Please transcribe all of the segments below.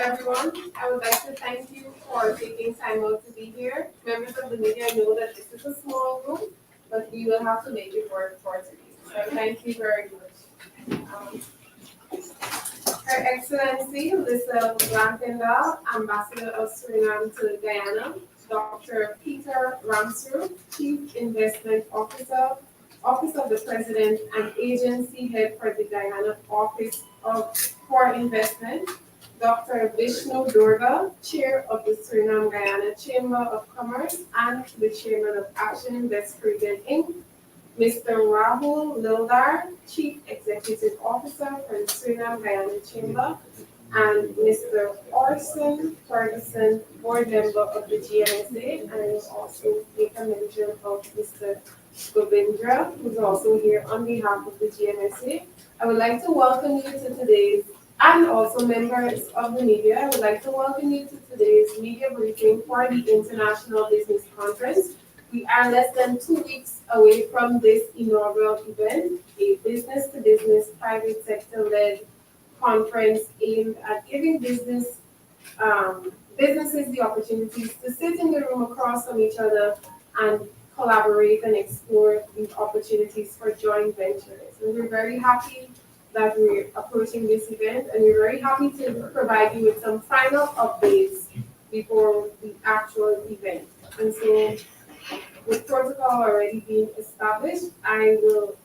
everyone. I would like to thank you for taking time out to be here. Members of the media know that this is a small room, but we will have to make it work for today. So thank you very much. Her Excellency Lisa Blankenda, Ambassador of Suriname to Guyana, Dr. Peter Ramsaroop, Chief Investment Officer, Office of the President and Agency Head for the Guyana Office for Investment, Dr. Vishnu Doerga, Chair of the Suriname-Guyana Chamber of Commerce and the Chairman of ActionINVEST Caribbean Inc., Mr. Rahul Lildhar, Chief Executive Officer for the Suriname-Guyana Chamber, and Mr. Orson Ferguson, Board Member of the GMSA, and I will also make a mention of Mr. Govindra, who's also here on behalf of the GMSA. I would like to welcome you to today's, and also members of the media, I would like to welcome you to today's media briefing for the International Business Conference. We are less than 2 weeks away from this inaugural event, a business-to-business, private sector-led conference aimed at giving businesses the opportunities to sit in the room across from each other and collaborate and explore these opportunities for joint ventures. And we're very happy that we're approaching this event, and we're very happy to provide you with some final updates before the actual event. And so, with protocol already being established, I will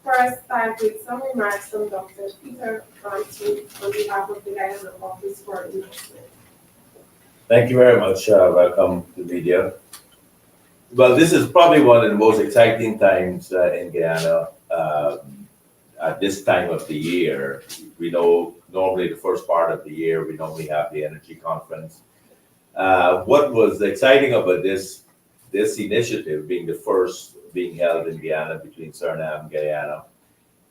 first start with some remarks from Dr. Peter Ramsaroop on behalf of the Guyana Office for Investment. Thank you very much. Welcome to the media. Well, this is probably one of the most exciting times in Guyana at this time of the year. We know normally the first part of the year, we normally have the energy conference. What was exciting about this initiative being the first being held in Guyana between Suriname and Guyana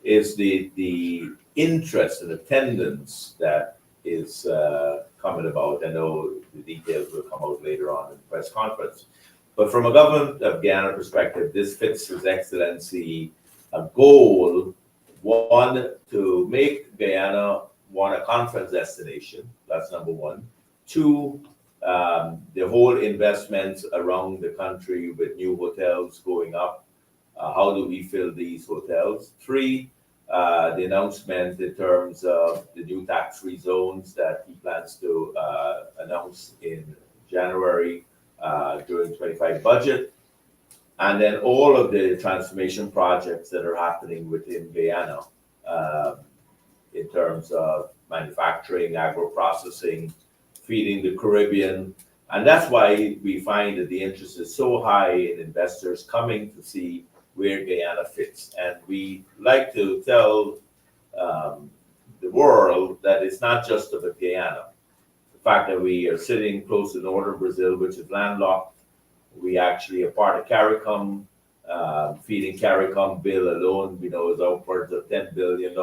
is the interest and attendance that is coming about. I know the details will come out later on in the press conference. But from a government of Guyana perspective, this fits His Excellency a goal, one, to make Guyana a conference destination. That's number one. Two, the whole investments around the country with new hotels going up. How do we fill these hotels? Three, the announcement in terms of the new tax-free zones that he plans to announce in January during 25 budget, and then all of the transformation projects that are happening within Guyana in terms of manufacturing, agro-processing, feeding the Caribbean. And that's why we find that the interest is so high in investors coming to see where Guyana fits. And we like to tell the world that it's not just about Guyana. The fact that we are sitting close to northern Brazil, which is landlocked, we actually are part of CARICOM. Feeding CARICOM bill alone, we know, is upwards of $10 billion.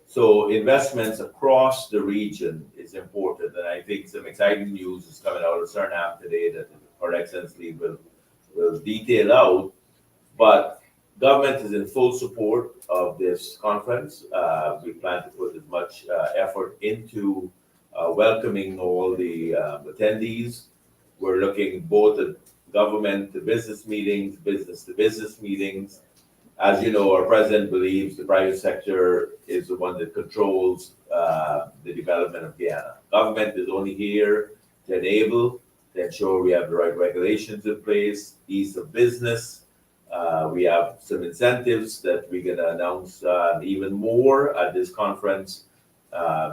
So investments across the region is important, and I think some exciting news is coming out of Suriname today that Her Excellency will detail out. But government is in full support of this conference. We plan to put as much effort into welcoming all the attendees. We're looking both at government to business meetings, business to business meetings. As you know, our president believes the private sector is the one that controls the development of Guyana. Government is only here to enable, to ensure we have the right regulations in place, ease of business. We have some incentives that we're going to announce even more at this conference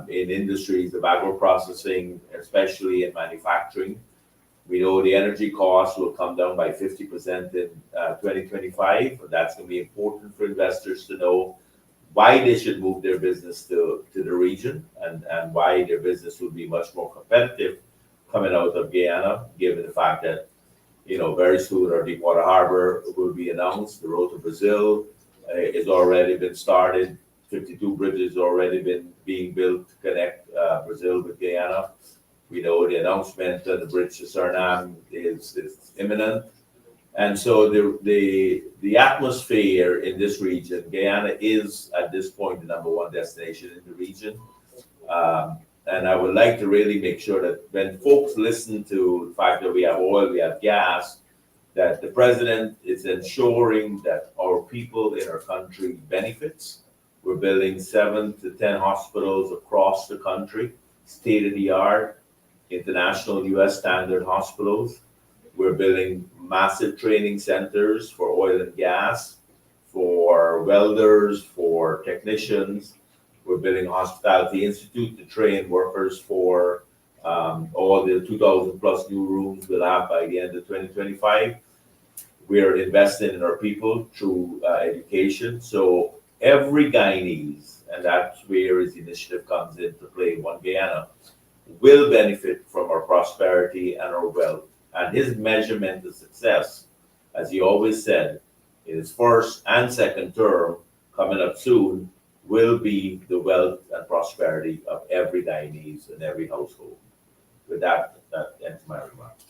in industries of agro-processing, especially in manufacturing. We know the energy costs will come down by 50% in 2025. That's going to be important for investors to know why they should move their business to the region and why their business will be much more competitive coming out of Guyana, given the fact that, you know, very soon our Deepwater Harbor will be announced. The road to Brazil has already been started. 52 bridges already being built to connect Brazil with Guyana. We know the announcement of the bridge to Suriname is imminent. And so the atmosphere in this region, Guyana is at this point the #1 destination in the region. And I would like to really make sure that when folks listen to the fact that we have oil, we have gas, that the president is ensuring that our people in our country benefits. We're building 7 to 10 hospitals across the country, state-of-the-art, international US standard hospitals. We're building massive training centers for oil and gas, for welders, for technicians. We're building a hospitality institute to train workers for all the 2,000 plus new rooms we'll have by the end of 2025. We're investing in our people through education. So every Guyanese, and that's where his initiative comes into play, One Guyana, will benefit from our prosperity and our wealth. And his measurement of success, as he always said, in his first and second term, coming up soon, will be the wealth and prosperity of every Guyanese and every household. With that ends my remarks.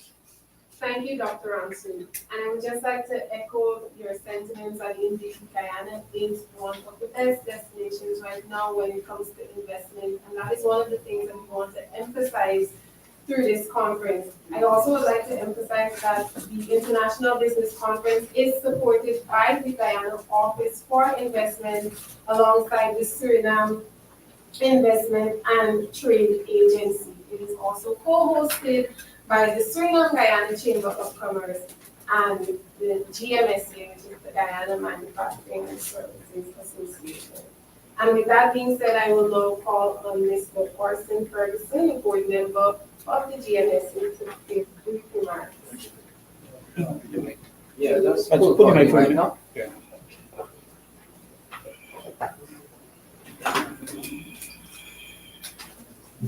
Thank you, Dr. Ramsaroop. And I would just like to echo your sentiments that indeed Guyana is one of the best destinations right now when it comes to investment. And that is one of the things that we want to emphasize through this conference. I also would like to emphasize that the International Business Conference is supported by the Guyana Office for Investment alongside the Suriname Investment and Trade Agency. It is also co-hosted by the Suriname-Guyana Chamber of Commerce and the GMSA, which is the Guyana Manufacturing and Services Association. And with that being said, I will now call on Mr. Orson Ferguson, a board member of the GMSA, to give brief remarks. Yeah, that's Put the mic right now. Yeah.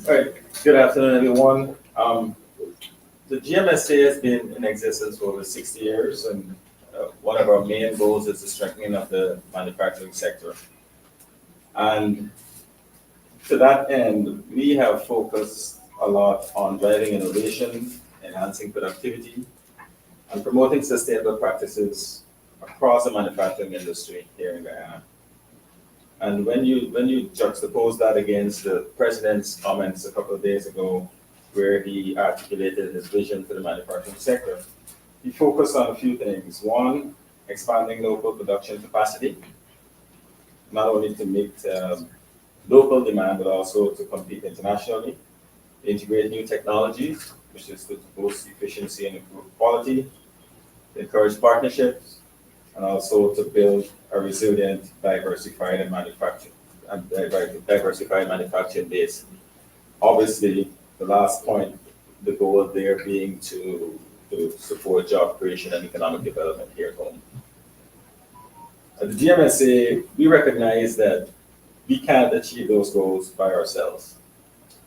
All right, good afternoon, everyone. The GMSA has been in existence for over 60 years, and one of our main goals is the strengthening of the manufacturing sector. And to that end, we have focused a lot on driving innovation, enhancing productivity, and promoting sustainable practices across the manufacturing industry here in Guyana. And when you juxtapose that against the president's comments a couple of days ago, where he articulated his vision for the manufacturing sector, he focused on a few things. One, expanding local production capacity, not only to meet local demand, but also to compete internationally. Integrate new technologies, which is to boost efficiency and improve quality. Encourage partnerships, and also to build a resilient, diversified manufacturing base. Obviously, the last point, the goal there being to support job creation and economic development here at home. At the GMSA, we recognize that we can't achieve those goals by ourselves.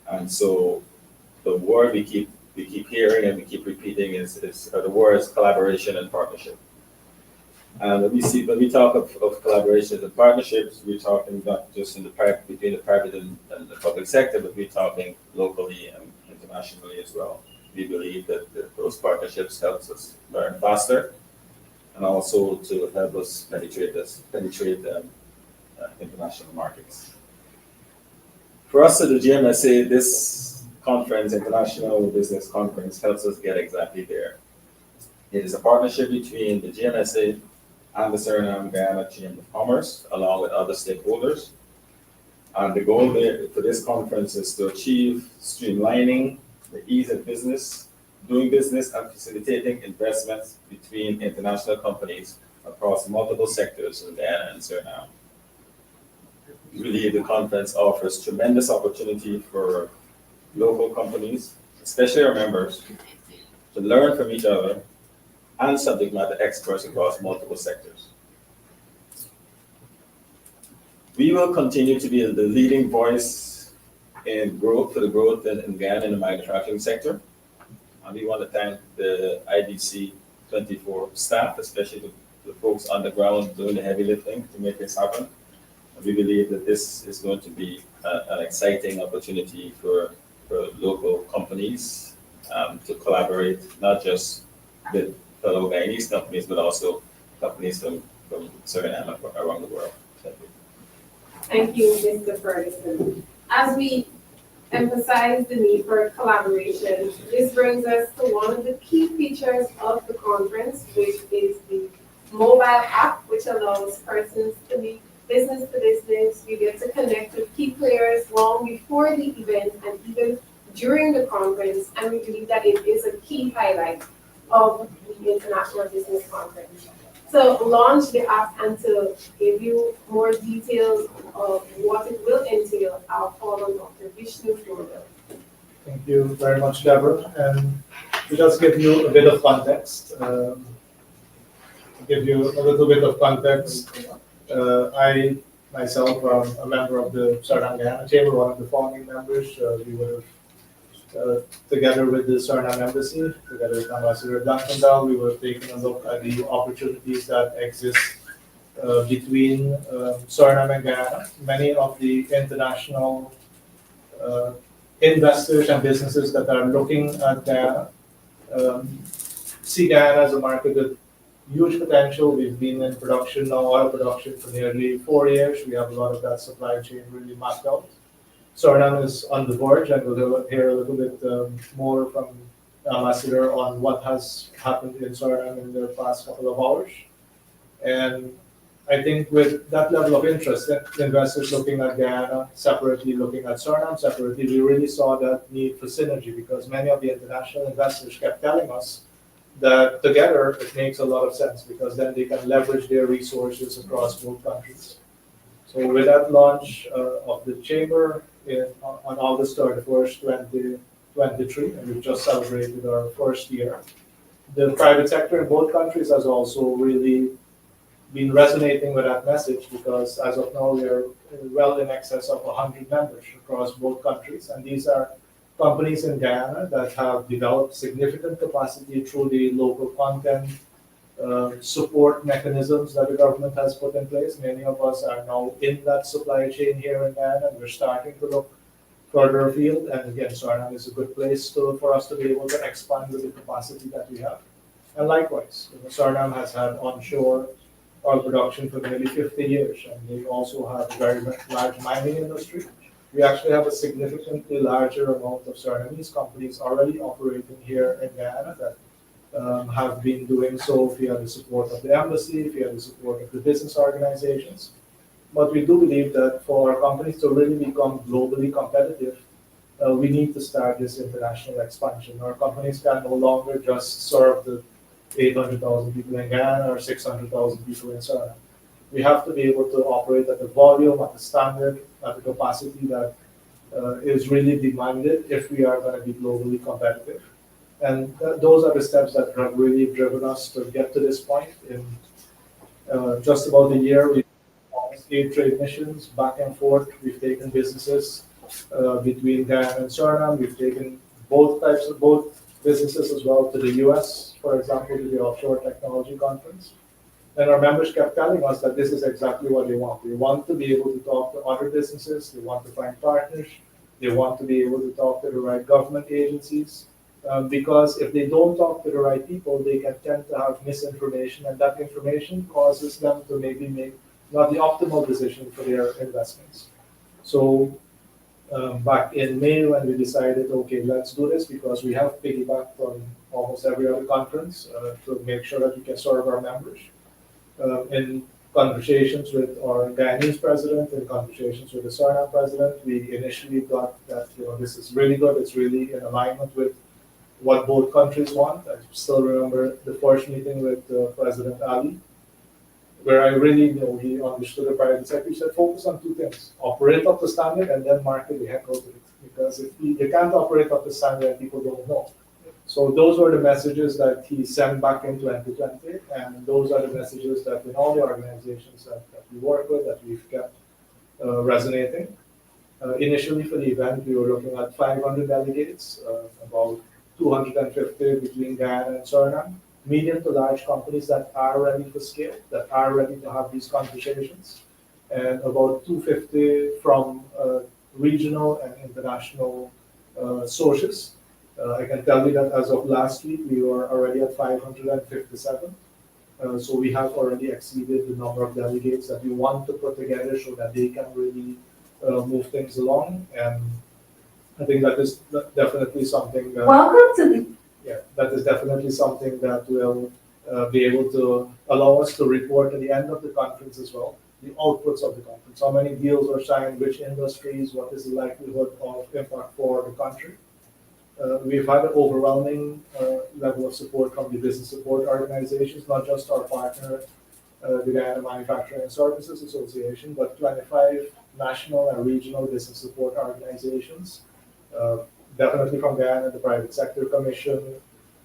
And so the word we keep hearing and we keep repeating is the words collaboration and partnership. And when we talk of collaborations and partnerships, we're talking not just between the private and the public sector, but we're talking locally and internationally as well. We believe that those partnerships helps us learn faster, and also to help us penetrate international markets. For us at the GMSA, this conference, International Business Conference, helps us get exactly there. It is a partnership between the GMSA and the Suriname-Guyana Chamber of Commerce, along with other stakeholders. And the goal there for this conference is to achieve streamlining the ease of doing business and facilitating investments between international companies across multiple sectors in Guyana and Suriname. We believe the conference offers tremendous opportunity for local companies, especially our members, to learn from each other and subject matter experts across multiple sectors. We will continue to be the leading voice in growth in Guyana in the manufacturing sector. And we want to thank the IBC 24 staff, especially the folks on the ground doing the heavy lifting to make this happen. And we believe that this is going to be an exciting opportunity for local companies to collaborate, not just with fellow Guyanese companies, but also companies from Suriname around the world. Thank you. Thank you, Mr. Ferguson. As we emphasize the need for collaboration. This brings us to one of the key features of the conference, which is the mobile app, which allows persons to meet business to business. You get to connect with key players long before the event and even during the conference, and we believe that it is a key highlight of the International Business Conference. To launch the app and to give you more details of what it will entail, I'll call on Dr. Vishnu Doerga. Thank you very much, Deborah. And to just give you a bit of context, I myself am a member of the Suriname-Guyana Chamber, one of the founding members. We would have together with the Suriname Embassy, together with Ambassador Blankendahl, we were taking a look at the opportunities that exist between Suriname and Guyana. Many of the international investors and businesses that are looking at Guyana see Guyana as a market with huge potential. We've been in production now, oil production, for nearly 4 years. We have a lot of that supply chain really mapped out. Suriname is on the verge, and we'll hear a little bit more from Ambassador on what has happened in Suriname in the past couple of hours. And I think with that level of interest, investors looking at Guyana separately, looking at Suriname separately, we really saw that need for synergy, because many of the international investors kept telling us that together it makes a lot of sense, because then they can leverage their resources across both countries. So with that launch of the chamber on August 31st, 2023, and we've just celebrated our first year, the private sector in both countries has also really been resonating with that message, because as of now we are well in excess of 100 members across both countries, and these are companies in Guyana that have developed significant capacity through the local content support mechanisms that the government has put in place. Many of us are now in that supply chain here in Guyana, and we're starting to look further afield. And again, Suriname is a good place for us to be able to expand with the capacity that we have. And likewise, Suriname has had onshore oil production for nearly 50 years, and they also have a very large mining industry. We actually have a significantly larger amount of Surinamese companies already operating here in Guyana that have been doing so via the support of the embassy, via the support of the business organizations. But we do believe that for our companies to really become globally competitive, we need to start this international expansion. Our companies can no longer just serve the 800,000 people in Guyana or 600,000 people in Suriname. We have to be able to operate at the volume, at the standard, at the capacity that is really demanded if we are going to be globally competitive. And those are the steps that have really driven us to get to this point. In just about a year, we've almost 8 trade missions back and forth. We've taken businesses between Guyana and Suriname. We've taken both businesses as well to the US, for example, to the Offshore Technology Conference. And our members kept telling us that this is exactly what they want. They want to be able to talk to other businesses. They want to find partners. They want to be able to talk to the right government agencies. Because if they don't talk to the right people, they can tend to have misinformation, and that information causes them to maybe make not the optimal decision for their investments. So back in May, when we decided, okay, let's do this, because we have piggybacked on almost every other conference to make sure that we can serve our members. In conversations with our Guyanese president, in conversations with the Suriname president, we initially got that this is really good. It's really in alignment with what both countries want. I still remember the first meeting with President Ali, where I really he understood the private sector. He said, focus on 2 things: operate up to standard, and then market the heck out of it. Because if you can't operate up to standard, and people don't know. So those were the messages that he sent back in 2020, and those are the messages that in all the organizations that we work with, that we've kept resonating. Initially for the event, we were looking at 500 delegates, about 250 between Guyana and Suriname, medium to large companies that are ready to scale, that are ready to have these conversations, and about 250 from regional and international sources. I can tell you that as of last week, we were already at 557. So we have already exceeded the number of delegates that we want to put together so that they can really move things along. And I think that is definitely something that, Welcome to the yeah, that is definitely something that will be able to allow us to report at the end of the conference as well, the outputs of the conference, how many deals were signed, which industries, what is the likelihood of impact for the country. We've had an overwhelming level of support from the business support organizations, not just our partner, the Guyana Manufacturing and Services Association, but 25 national and regional business support organizations. Definitely from Guyana, the Private Sector Commission,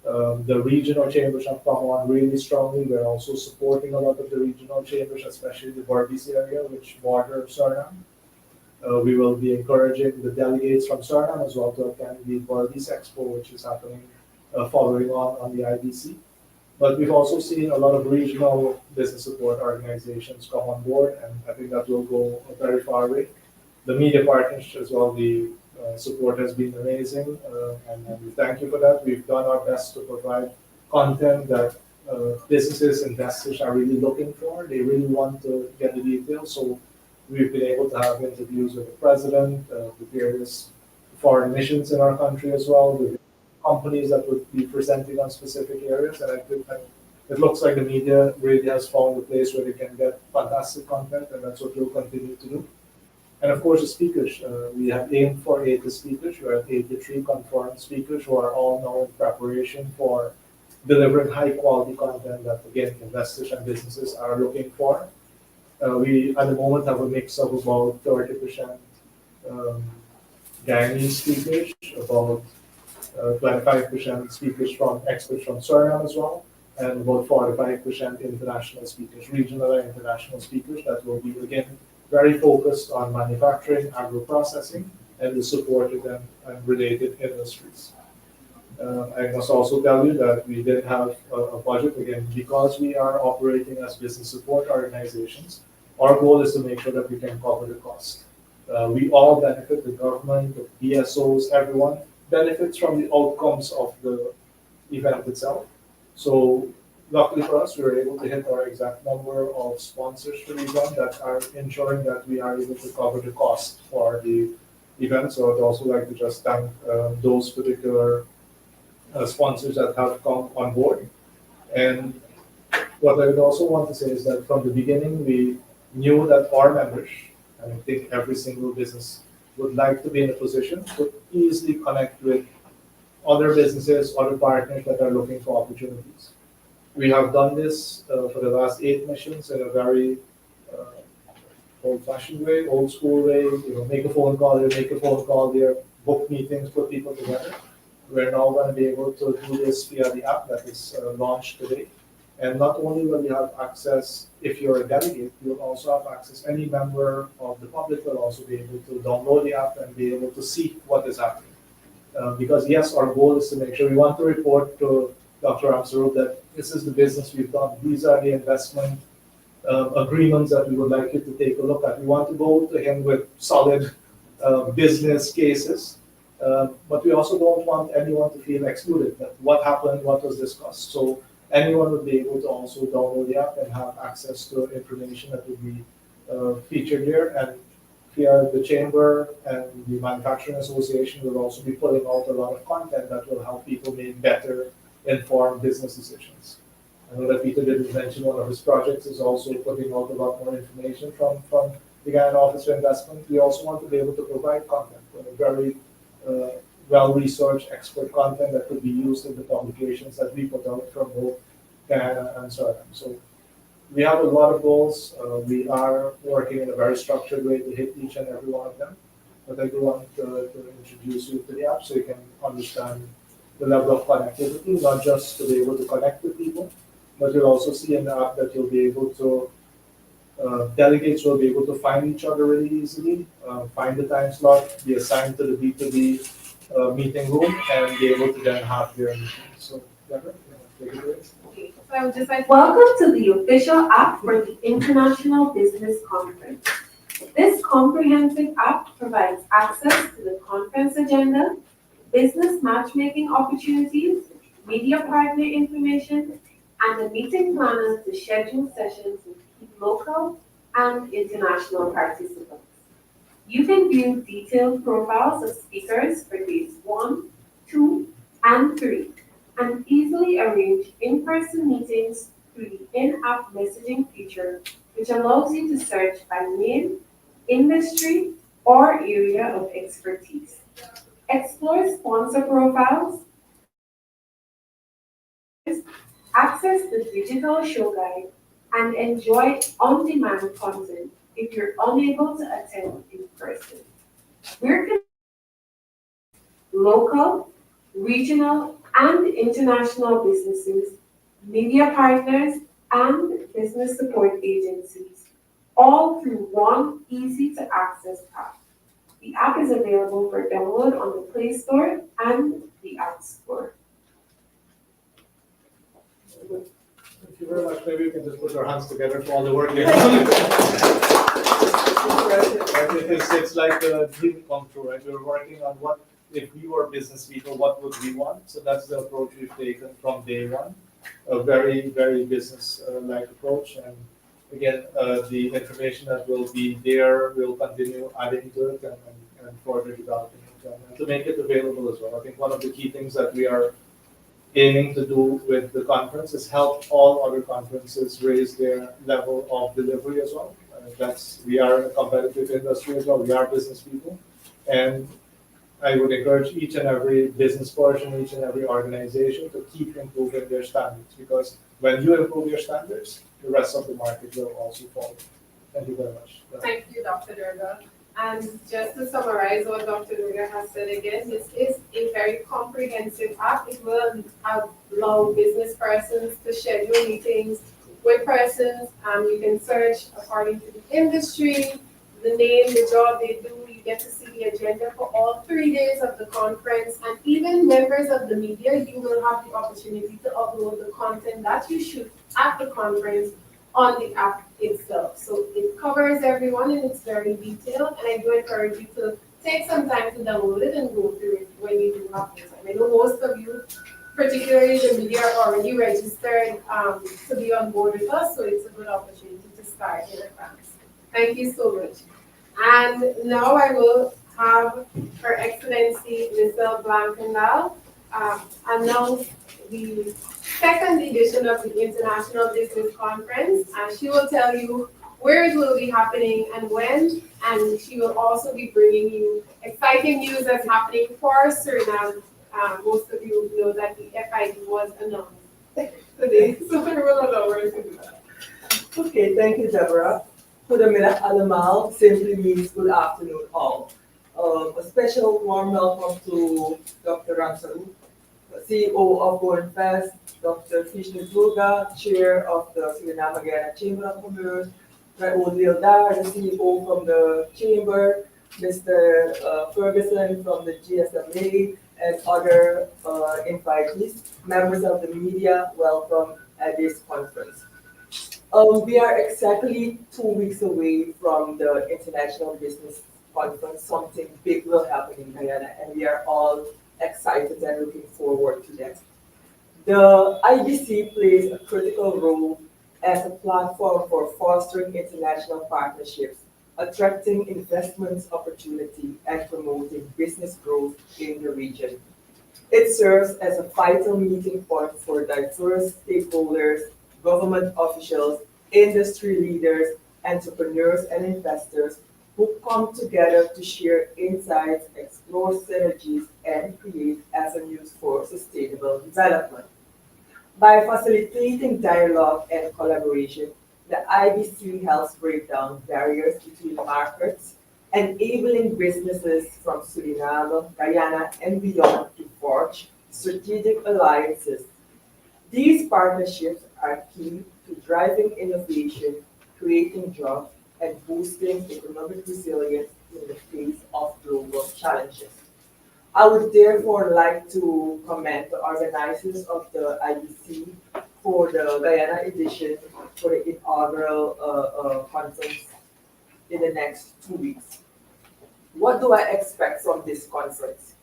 the regional chambers have come on really strongly. We're also supporting a lot of the regional chambers, especially the Berbice area, which border Suriname. We will be encouraging the delegates from Suriname as well to attend the Berbice Expo, which is happening following on the IBC. But we've also seen a lot of regional business support organizations come on board, and I think that will go a very far way. The media partners as well, the support has been amazing, and we thank you for that. We've done our best to provide content that businesses, investors are really looking for. They really want to get the details, so we've been able to have interviews with the president, the various foreign missions in our country as well, with companies that would be presenting on specific areas. And I think that it looks like the media really has found a place where they can get fantastic content, and that's what we'll continue to do. And of course, the speakers. We have aimed for 80 speakers. We have 83 confirmed speakers who are all now in preparation for delivering high quality content that, again, investors and businesses are looking for. We, at the moment, have a mix of about 30% Guyanese speakers, about 25% speakers from experts from Suriname as well, and about 45% international speakers, regional and international speakers that will be, again, very focused on manufacturing, agro-processing, and the supported and related industries. I must also tell you that we did have a budget, again, because we are operating as business support organizations. Our goal is to make sure that we can cover the cost. We all benefit, the government, the BSOs, everyone benefits from the outcomes of the event itself. So luckily for us, we were able to hit our exact number of sponsors for the event that are ensuring that we are able to cover the cost for the event. So I'd also like to just thank those particular sponsors that have come on board. And what I would also want to say is that from the beginning, we knew that our members, and I think every single business would like to be in a position to easily connect with other businesses, other partners that are looking for opportunities. We have done this for the last 8 missions in a very old-fashioned way, old school way. Make a phone call here, make a phone call there, book meetings, put people together. We're now going to be able to do this via the app that is launched today. And not only will you have access, if you're a delegate, you'll also have access, any member of the public will also be able to download the app and be able to see what is happening. Because yes, our goal is to make sure we want to report to Dr. Ramsaroop that this is the business we've done. These are the investment agreements that we would like you to take a look at. We want to go to him with solid business cases, but we also don't want anyone to feel excluded. That what happened, what was discussed. So anyone would be able to also download the app and have access to information that would be featured here. And via the Chamber and the Manufacturing Association will also be putting out a lot of content that will help people make better informed business decisions. I know that Peter didn't mention one of his projects is also putting out a lot more information from the Guyana Office for Investment. We also want to be able to provide content, very well-researched expert content that could be used in the publications that we put out from both Guyana and Suriname. So we have a lot of goals. We are working in a very structured way to hit each and every one of them. But I do want to introduce you to the app so you can understand the level of connectivity, not just to be able to connect with people, but you'll also see in the app that you'll be able to, delegates will be able to find each other really easily, find the time slot, be assigned to the B2B meeting room, and be able to then have their meeting. So, Deborah, take it away. Okay, so I would just like Welcome to the official app for the International Business Conference. This comprehensive app provides access to the conference agenda, business matchmaking opportunities, media partner information, and a meeting planner to schedule sessions with local and international participants. You can view detailed profiles of speakers for days 1, 2, and 3, and easily arrange in-person meetings through the in-app messaging feature, which allows you to search by name, industry, or area of expertise. Explore sponsor profiles, access the digital show guide, and enjoy on-demand content if you're unable to attend in person. We're connecting local, regional, and international businesses, media partners, and business support agencies, all through one easy-to-access app. The app is available for download on the Play Store and the App Store. Thank you very much. Maybe we can just put our hands together for all the work you've done. It's like a dream come true, right? We're working on what, if we were business people, what would we want? So that's the approach we've taken from day one. A very, very business-like approach. And again, the information that will be there, we'll continue adding to it and further developing it and to make it available as well. I think one of the key things that we are aiming to do with the conference is help all other conferences raise their level of delivery as well. We are in a competitive industry as well. We are business people. And I would encourage each and every business person, each and every organization to keep improving their standards, because when you improve your standards, the rest of the market will also follow. Thank you very much. Thank you, Dr. Doerga. And just to summarize what Dr. Doerga has said again, this is a very comprehensive app. It will allow business persons to schedule meetings with persons. You can search according to the industry, the name, the job they do. You get to see the agenda for all 3 days of the conference. And even members of the media, you will have the opportunity to upload the content that you shoot at the conference on the app itself. So it covers everyone and it's very detailed. And I do encourage you to take some time to download it and go through it when you do have the time. I know most of you, particularly the media, are already registered to be on board with us, so it's a good opportunity to start in advance. Thank you so much. And now I will have Her Excellency Mr. Blankendal announce the second edition of the International Business Conference, and she will tell you where it will be happening and when, and she will also be bringing you exciting news that's happening for Suriname. Most of you know that the FID was announced today, so I will allow her to do that. Okay, thank you, Deborah. Goedemiddag allemaal simply means good afternoon all. A special warm welcome to Dr. Ramsaroop, CEO of InvestINVEST, Dr. Vishnu, Chair of the Suriname-Guyana Chamber of Commerce, Rahul, Lildhar, the CEO from the Chamber, Mr. Ferguson from the GMSA, and other invitees, members of the media, welcome at this conference. We are exactly 2 weeks away from the International Business Conference. Something big will happen in Guyana, and we are all excited and looking forward to that. The IBC plays a critical role as a platform for fostering international partnerships, attracting investment opportunity, and promoting business growth in the region. It serves as a vital meeting point for diverse stakeholders, government officials, industry leaders, entrepreneurs, and investors who come together to share insights, explore synergies, and create avenues for sustainable development. By facilitating dialogue and collaboration, the IBC helps break down barriers between markets, enabling businesses from Suriname, Guyana, and beyond to forge strategic alliances. These partnerships are key to driving innovation, creating jobs, and boosting economic resilience in the face of global challenges. I would therefore like to commend the organizers of the IBC for the Guyana edition for the inaugural conference in the next 2 weeks. What do I expect from this conference?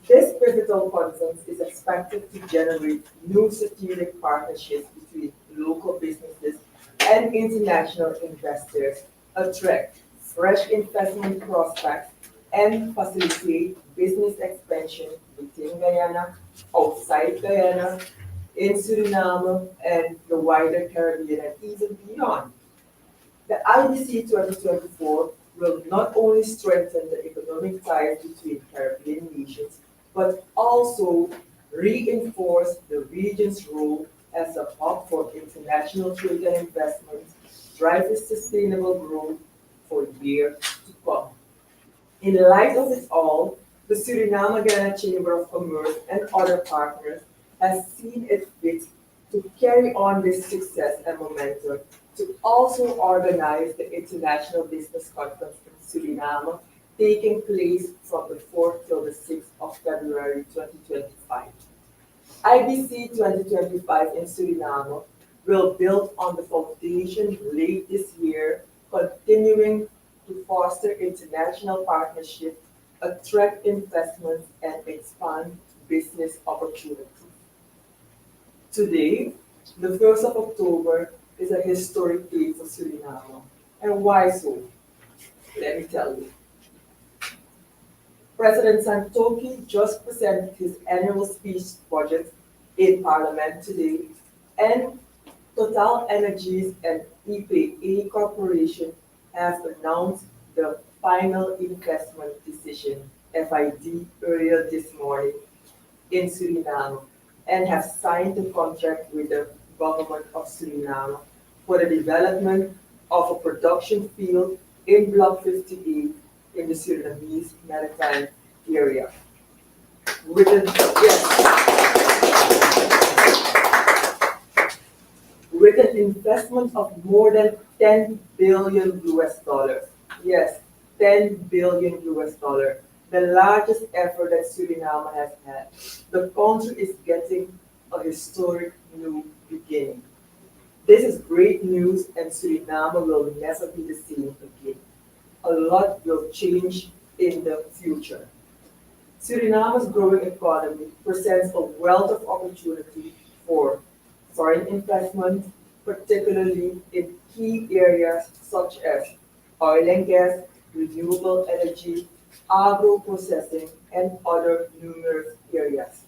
This pivotal conference is expected to generate new strategic partnerships between local businesses and international investors, attract fresh investment prospects, and facilitate business expansion within Guyana, outside Guyana, in Suriname, and the wider Caribbean, and even beyond. The IBC 2024 will not only strengthen the economic ties between Caribbean nations, but also reinforce the region's role as a hub for international trade and investment, driving sustainable growth for years to come. In light of it all, the Suriname-Guyana Chamber of Commerce and other partners has seen it fit to carry on this success and momentum to also organize the International Business Conference in Suriname, taking place from the 4th till the 6th of February 2025. IBC 2025 in Suriname will build on the foundation laid this year, continuing to foster international partnership, attract investments, and expand business opportunities. Today, the 1st of October, is a historic day for Suriname. And why so? Let me tell you. President Santoki just presented his annual speech budget in Parliament today, and Total Energies and EPA Corporation have announced the final investment decision, FID, earlier this morning in Suriname, and have signed the contract with the government of Suriname for the development of a production field in Block 58 in the Surinamese maritime area. With an investment of more than 10 billion US dollars. Yes, 10 billion US dollars, the largest effort that Suriname has had. The country is getting a historic new beginning. This is great news, and Suriname will never be the same again. A lot will change in the future. Suriname's growing economy presents a wealth of opportunity for foreign investment, particularly in key areas such as oil and gas, renewable energy, agro-processing, and other numerous areas.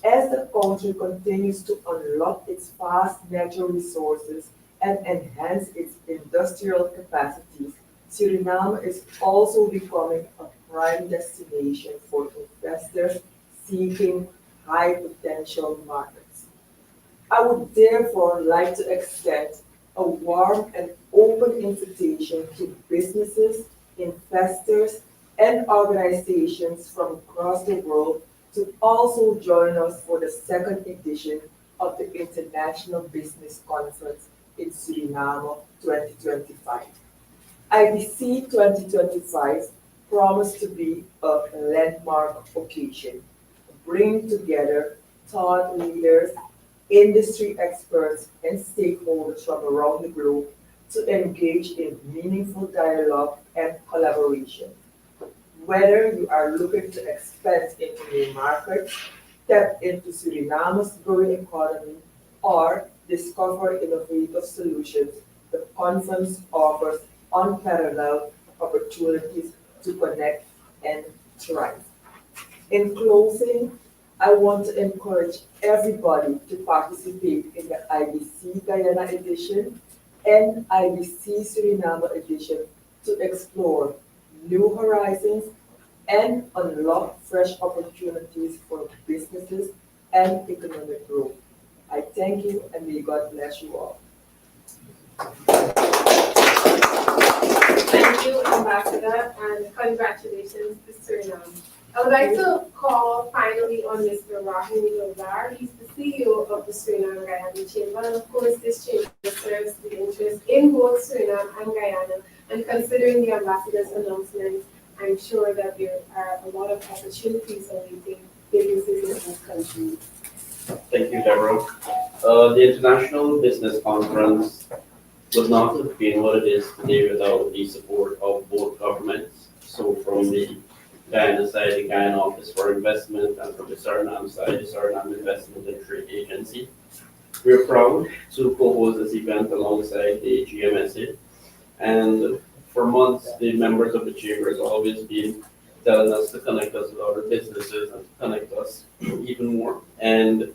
As the country continues to unlock its vast natural resources and enhance its industrial capacities, Suriname is also becoming a prime destination for investors seeking high potential markets. I would therefore like to extend a warm and open invitation to businesses, investors, and organizations from across the world to also join us for the second edition of the International Business Conference in Suriname 2025. IBC 2025 promised to be a landmark occasion, bringing together thought leaders, industry experts, and stakeholders from around the globe to engage in meaningful dialogue and collaboration. Whether you are looking to expand into new markets, tap into Suriname's growing economy, or discover innovative solutions, the conference offers unparalleled opportunities to connect and thrive. In closing, I want to encourage everybody to participate in the IBC Guyana edition and IBC Suriname edition to explore new horizons and unlock fresh opportunities for businesses and economic growth. I thank you, and may God bless you all. Thank you, Ambassador, and congratulations to Suriname. I would like to call finally on Mr. Rahul Lildhar. He's the CEO of the Suriname-Guyana Chamber, and of course this chamber serves the interest in both Suriname and Guyana. And considering the ambassador's announcement, I'm sure that there are a lot of opportunities awaiting businesses in both countries. Thank you, Deborah. The International Business Conference would not have been what it is today without the support of both governments. So from the Guyana side, the Guyana Office for Investment, and from the Suriname side, the Suriname Investment and Trade Agency. We are proud to co-host this event alongside the GMSA. And for months, the members of the chamber has always been telling us to connect us with other businesses and to connect us even more. And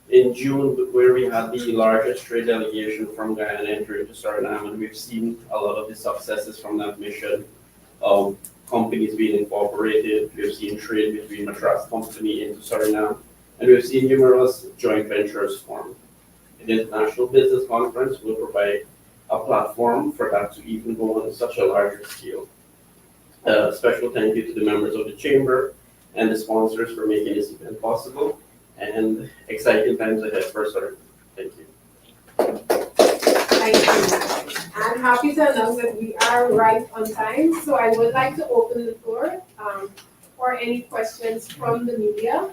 in June, where we had the largest trade delegation from Guyana entering to Suriname, and we've seen a lot of the successes from that mission. Companies being incorporated, we've seen trade between Matras company into Suriname, and we've seen numerous joint ventures formed. The International Business Conference will provide a platform for that to even go on such a larger scale. Special thank you to the members of the chamber and the sponsors for making this event possible, and exciting times ahead for Suriname. Thank you. Thank you. I'm happy to announce that we are right on time, so I would like to open the floor for any questions from the media.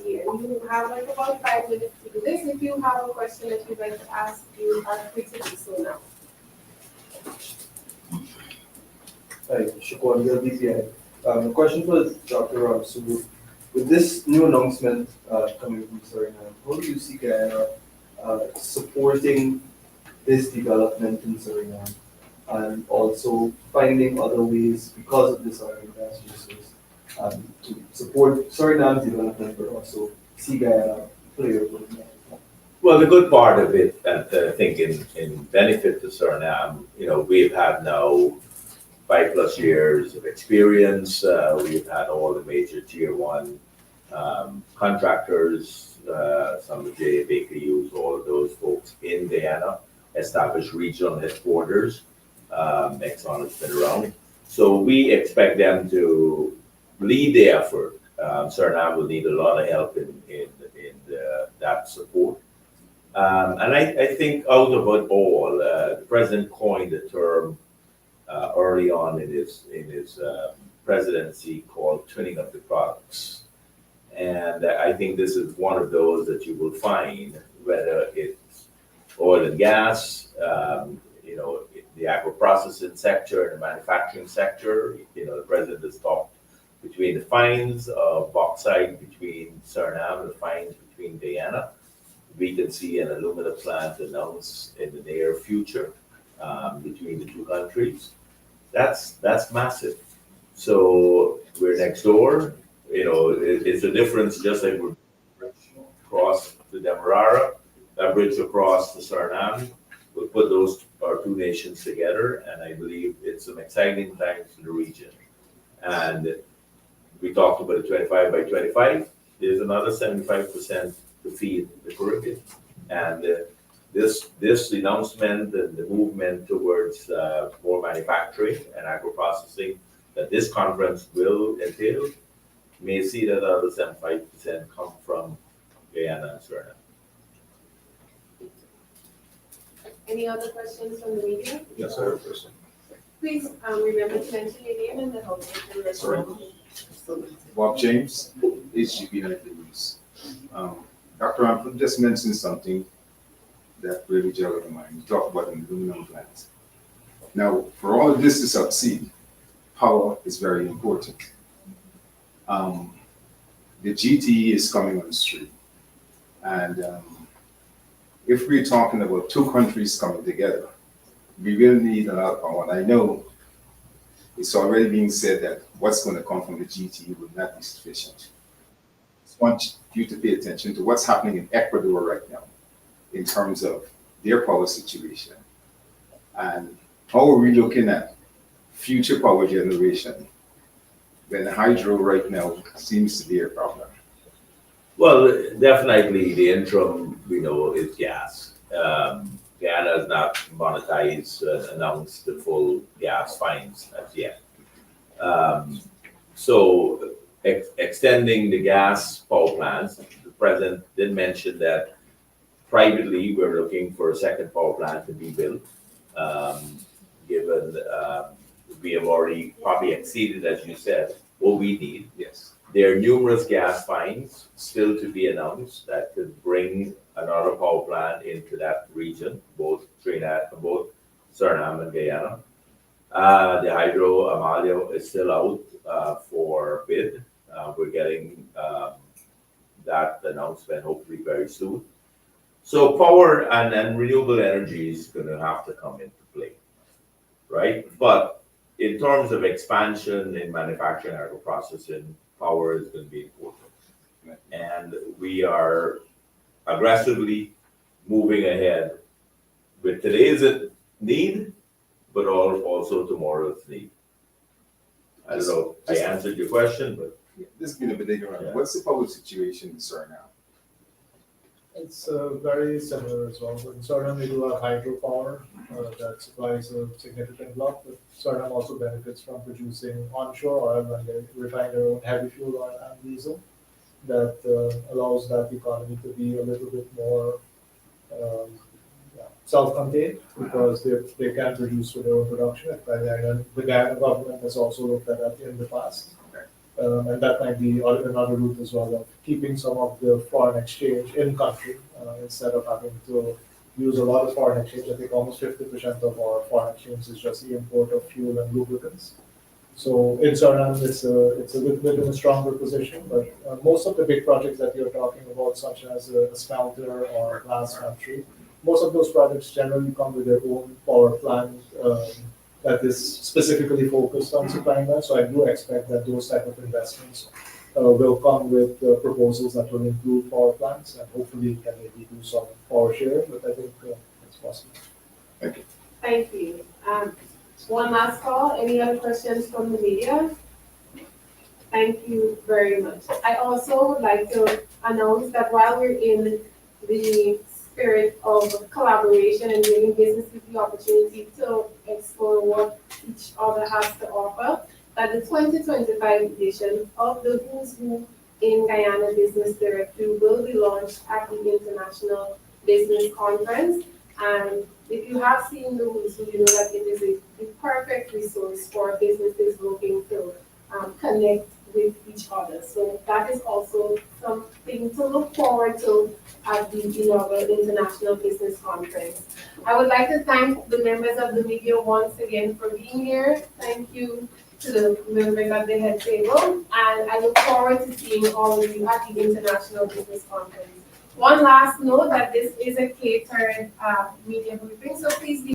You have like about 5 minutes to do this. If you have a question that you'd like to ask, you are free to do so now. Hi, Shukwan here, DPI. The question for Dr. Ramsaroop. With this new announcement coming from Suriname, how do you see Guyana supporting this development in Suriname and also finding other ways because of this oil and gas resource to support Suriname's development, but also see Guyana play a role in that? Well, the good part of it, and I think in benefit to Suriname, we've had now 5+ years of experience. We've had all the major tier 1 contractors, some of the J.A. Baker Hughes, all of those folks in Guyana, established regional headquarters. Exxon has been around. So we expect them to lead the effort. Suriname will need a lot of help in that support. And I think out of it all, the president coined the term early on in his presidency called twinning of the products. And I think this is one of those that you will find, whether it's oil and gas, the agro-processing sector and the manufacturing sector. The president has talked between the finds of bauxite between Suriname and the finds between Guyana. We can see an aluminum plant announced in the near future between the two countries. That's massive. So we're next door. It's a difference, just like we're across the Demerara, that bridge across the Suriname. We'll put our two nations together, and I believe it's some exciting times in the region. And we talked about the 25 by 25. There's another 75% to feed the Caribbean. And this announcement and the movement towards more manufacturing and agro-processing that this conference will entail, may see that other 75% come from Guyana and Suriname. Any other questions from the media? Yes, I have a question. Please remember to mention your name and the host. Sorry. Bob James, HGB United News. Dr. Ramsaroop just mentioned something that really jogged my mind. You talked about an aluminum plant. Now, for all of this to succeed, power is very important. The GTE is coming on the street. And if we're talking about two countries coming together, we will need a lot of power. And I know it's already being said that what's going to come from the GTE will not be sufficient. I just want you to pay attention to what's happening in Ecuador right now in terms of their power situation. And how are we looking at future power generation when hydro right now seems to be a problem? Well, definitely the interim, is gas. Guyana has not monetized, announced the full gas finds as yet. So extending the gas power plants, the president did mention that privately we're looking for a second power plant to be built, given we have already probably exceeded, as you said, what we need. Yes. There are numerous gas finds still to be announced that could bring another power plant into that region, both Suriname and Guyana. The hydro Amalia is still out for bid. We're getting that announcement hopefully very soon. So power and renewable energy is going to have to come into play. right? But in terms of expansion in manufacturing, agro processing, power is going to be important. And we are aggressively moving ahead with today's need, but also tomorrow's need. I don't know if I answered your question, but This has been a bit ignorant. Yeah. What's the power situation in Suriname? It's very similar as well. In Suriname, we do have hydropower that supplies a significant block, but Suriname also benefits from producing onshore oil when they refine their own heavy fuel oil and diesel. That allows that economy to be a little bit more self-contained because they can produce for their own production. The Guyana government has also looked at that in the past. And that might be another route as well of keeping some of the foreign exchange in country instead of having to use a lot of foreign exchange. I think almost 50% of our foreign exchange is just the import of fuel and lubricants. So in Suriname, it's a little bit in a stronger position, but most of the big projects that you're talking about, such as a smelter or a glass factory, most of those projects generally come with their own power plant that is specifically focused on supplying that. So I do expect that those type of investments will come with proposals that will include power plants and hopefully can maybe do some power sharing, but I think it's possible. Thank you. Thank you. One last call. Any other questions from the media? Thank you very much. I also would like to announce that while we're in the spirit of collaboration and giving businesses the opportunity to explore what each other has to offer, that the 2025 edition of the Who's Who in Guyana Business Directory will be launched at the International Business Conference. And if you have seen the Who's Who, you know that it is a perfect resource for businesses looking to connect with each other. So that is also something to look forward to at the inaugural International Business Conference. I would like to thank the members of the media once again for being here. Thank you to the members at the head table, and I look forward to seeing all of you at the International Business Conference. One last note that this is a catered media briefing, so please be